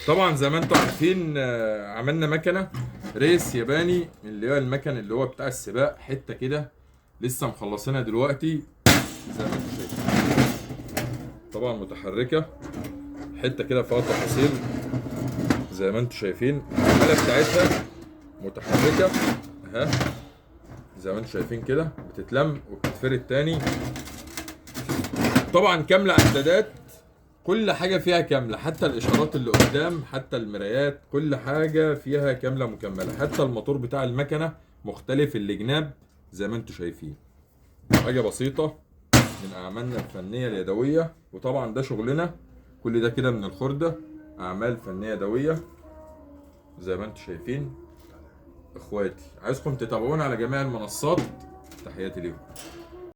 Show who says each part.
Speaker 1: طبعا زي ما انتم عارفين عملنا مكنه ريس ياباني، اللي هو المكن اللي هو بتاع السباق، حته كده لسه مخلصينها دلوقتي زي ما انتم شايفين. طبعا متحركه، حته كده فيها تفاصيل زي ما انتم شايفين. الحاله بتاعتها متحركه اهي، زي ما انتم شايفين كده بتتلم وبتتفرد تاني. طبعا كامله اعدادات، كل حاجة فيها كاملة، حتى الإشارات اللي قدام، حتى المرايات، كل حاجة فيها كاملة مكملة. حتى الموتور بتاع المكنة مختلف الجناب زي ما انتم شايفين. حاجة بسيطة من أعمالنا الفنية اليدوية، وطبعا ده شغلنا. كل ده كده من الخردة، أعمال فنية يدوية زي ما انتم شايفين. إخواتي عايزكم تتابعونا على جميع المنصات. تحياتي ليكم.